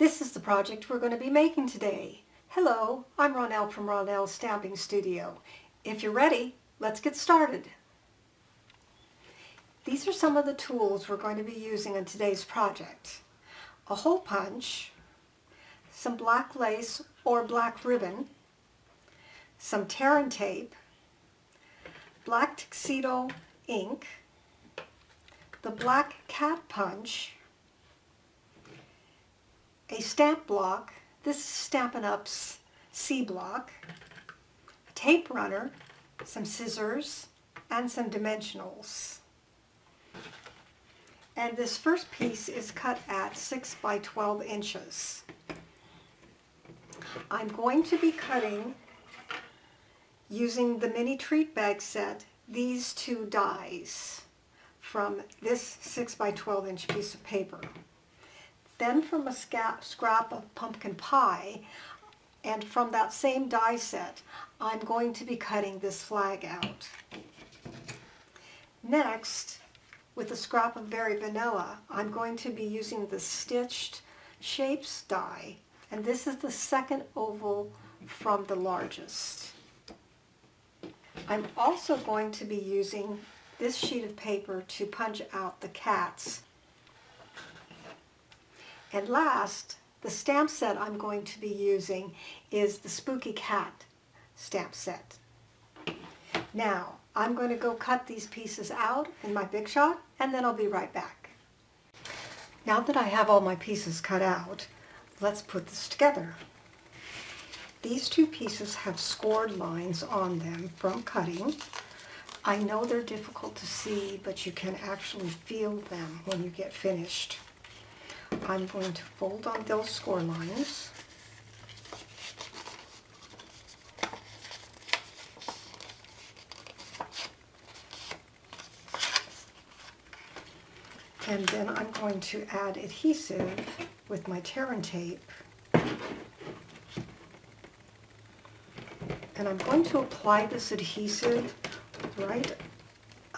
This is the project we're going to be making today. Hello, I'm Ronelle from Ronelle's Stamping Studio. If you're ready, let's get started. These are some of the tools we're going to be using in today's project. A hole punch, some black lace or black ribbon, some tear and tape, black tuxedo ink, the black cat punch, a stamp block, this is Stampin' Up's C block, a tape runner, some scissors, and some dimensionals. And this first piece is cut at 6 by 12 inches. I'm going to be cutting, using the mini treat bag set, these two dies from this 6 by 12 inch piece of paper. Then from a scrap of pumpkin pie, and from that same die set, I'm going to be cutting this flag out. Next, with a scrap of Very Vanilla, I'm going to be using the Stitched Shapes die, and this is the second oval from the largest. I'm also going to be using this sheet of paper to punch out the cats. And last, the stamp set I'm going to be using is the Spooky Cat stamp set. Now, I'm going to go cut these pieces out in my Big Shot, and then I'll be right back. Now that I have all my pieces cut out, let's put this together. These two pieces have scored lines on them from cutting. I know they're difficult to see, but you can actually feel them when you get finished. I'm going to fold on those score lines. And then I'm going to add adhesive with my tear and tape. And I'm going to apply this adhesive right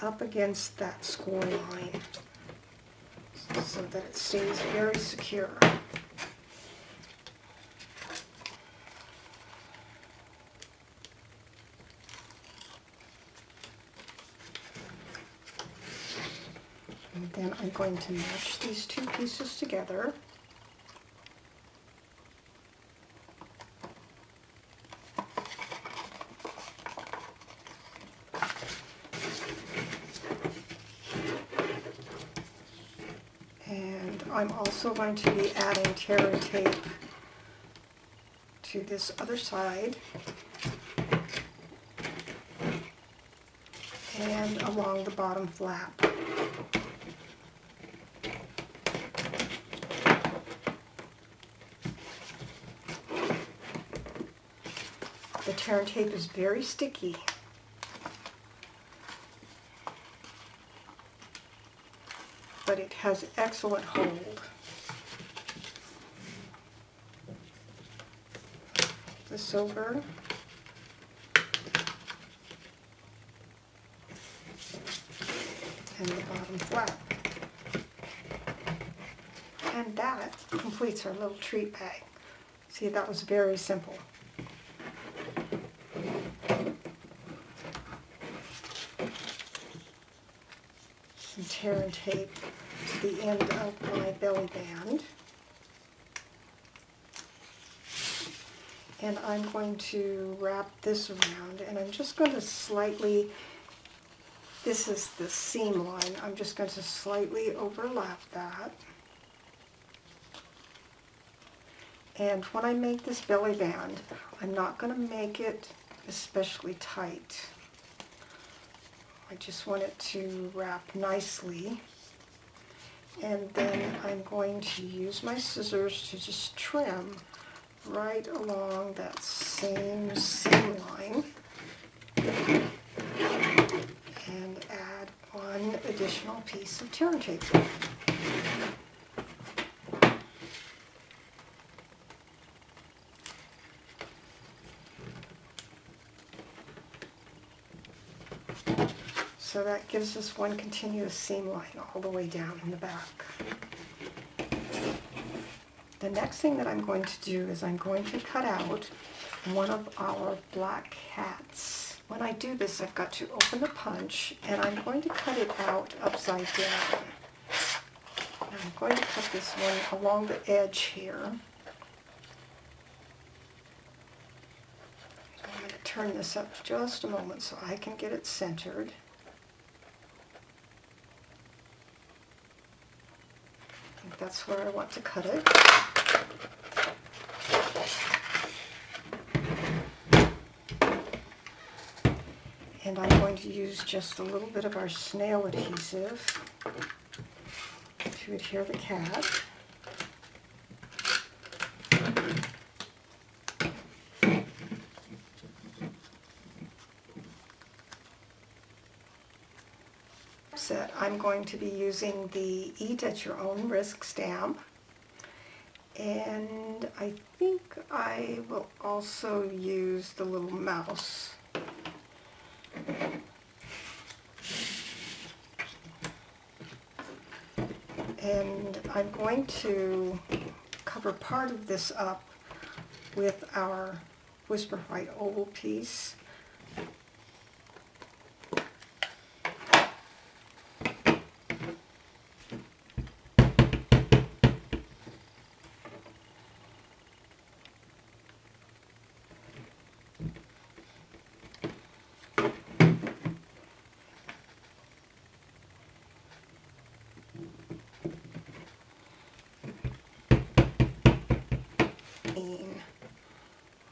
up against that score line, so that it stays very secure. And then I'm going to match these two pieces together. And I'm also going to be adding tear and tape to this other side and along the bottom flap. The tear and tape is very sticky. But it has excellent hold. This over. And the bottom flap. And that completes our little treat bag. See, that was very simple. Some tear and tape to the end of my belly band. And I'm going to wrap this around, and I'm just going to slightly, this is the seam line, I'm just going to slightly overlap that. And when I make this belly band, I'm not going to make it especially tight. I just want it to wrap nicely. And then I'm going to use my scissors to just trim right along that same seam line. And add one additional piece of tear and tape. So that gives us one continuous seam line all the way down in the back. The next thing that I'm going to do is I'm going to cut out one of our black cats. When I do this, I've got to open the punch, and I'm going to cut it out upside down. I'm going to cut this one along the edge here. I'm going to turn this up just a moment so I can get it centered. I think that's where I want to cut it. And I'm going to use just a little bit of our snail adhesive to adhere the cat. I'm going to be using the Eat at Your Own Risk stamp, and I think I will also use the little mouse. And I'm going to cover part of this up with our Whisper White oval piece.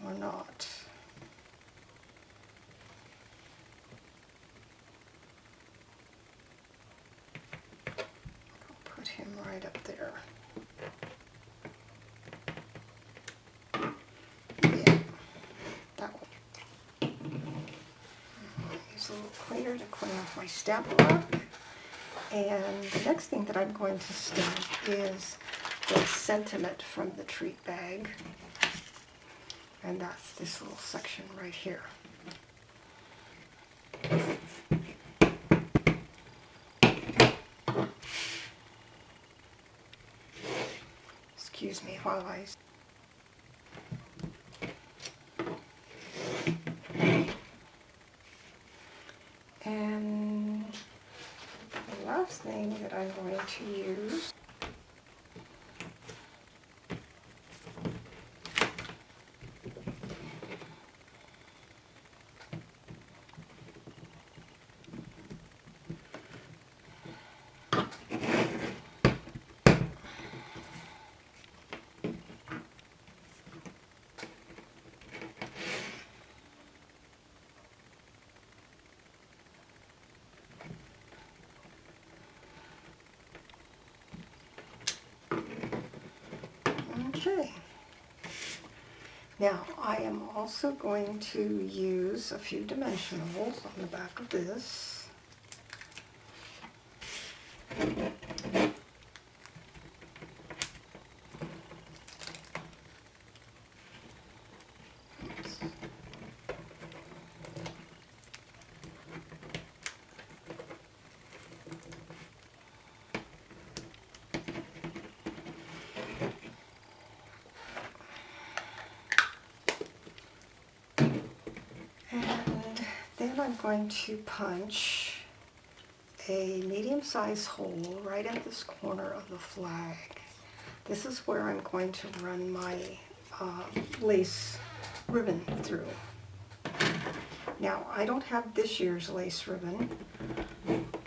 Or not. I'll put him right up there. Yeah, that one. Use a little cleaner to clean off my stamp block. And the next thing that I'm going to stamp is the sentiment from the treat bag. And that's this little section right here. Excuse me while I... And the last thing that I'm going to use Okay. Now I am also going to use a few dimensionals on the back of this. Oops. Then I'm going to punch a medium-sized hole right in this corner of the flag. This is where I'm going to run my lace ribbon through. Now, I don't have this year's lace ribbon.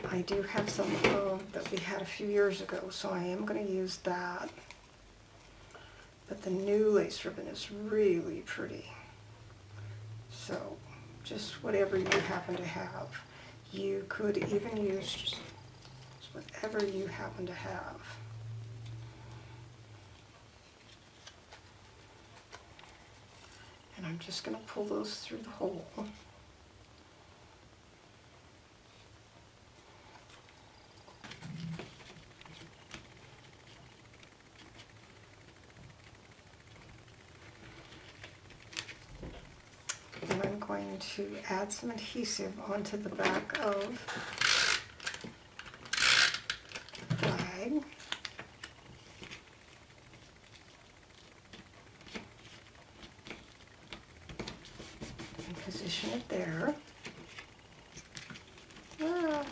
I do have some that we had a few years ago, so I am going to use that. But the new lace ribbon is really pretty. So, just whatever you happen to have. You could even use whatever you happen to have. And I'm just going to pull those through the hole. And I'm going to add some adhesive onto the back of the flag. position it there. Ah.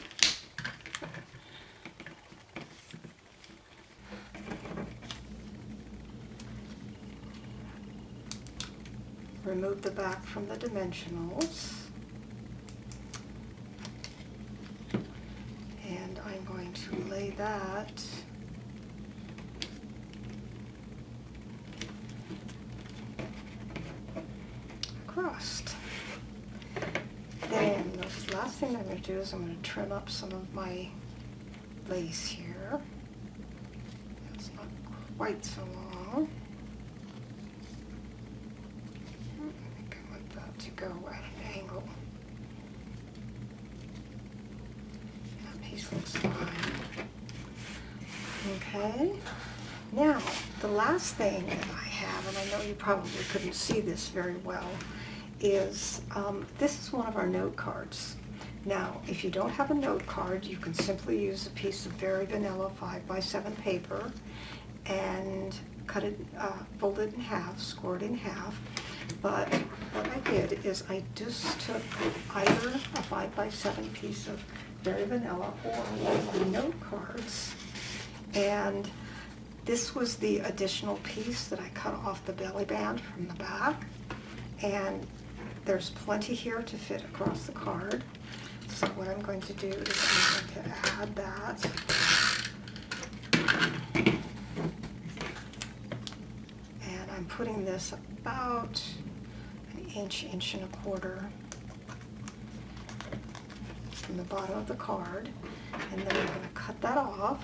Remove the back from the dimensionals. And I'm going to lay that across. Then the last thing I'm going to do is I'm going to trim up some of my lace here. It's not quite so long. I think I want that to go at an angle. That piece looks fine. Okay. Now, the last thing that I have, and I know you probably couldn't see this very well, is this is one of our note cards. Now, if you don't have a note card, you can simply use a piece of very vanilla 5x7 paper and cut it, fold it in half, score it in half. But what I did is I just took either a 5x7 piece of very vanilla or one of the note cards, and this was the additional piece that I cut off the belly band from the back, and there's plenty here to fit across the card. So what I'm going to do is I'm going to add that. And I'm putting this about an inch, inch and a quarter from the bottom of the card. And then I'm going to cut that off.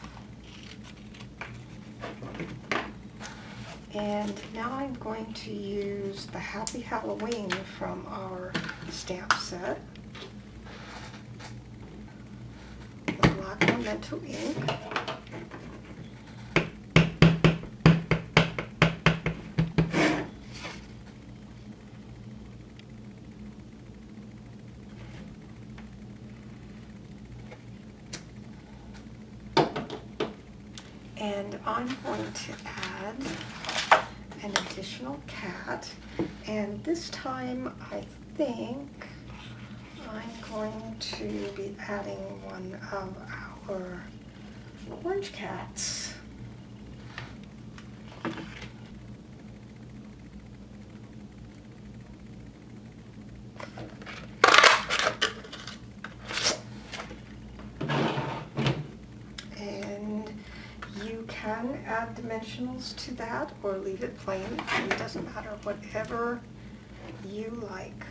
And now I'm going to use the Happy Halloween from our stamp set. The black Memento ink. And I'm going to add an additional cat, and this time I think I'm going to be adding one of our orange cats. Can add dimensionals to that or leave it plain. It doesn't matter, whatever you like.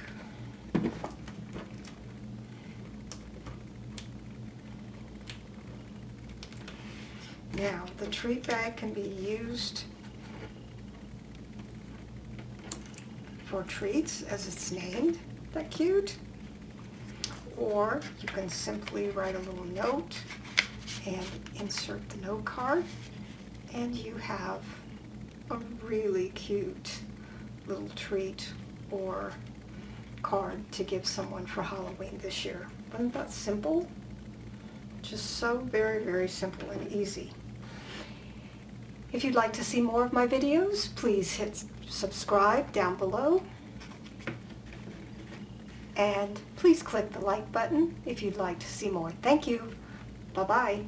Now, the treat bag can be used for treats, as it's named. Isn't that cute? Or you can simply write a little note and insert the note card, and you have a really cute little treat or card to give someone for Halloween this year. Wasn't that simple? Just so very, very simple and easy. If you'd like to see more of my videos, please hit subscribe down below. And please click the like button if you'd like to see more. Thank you. Bye-bye.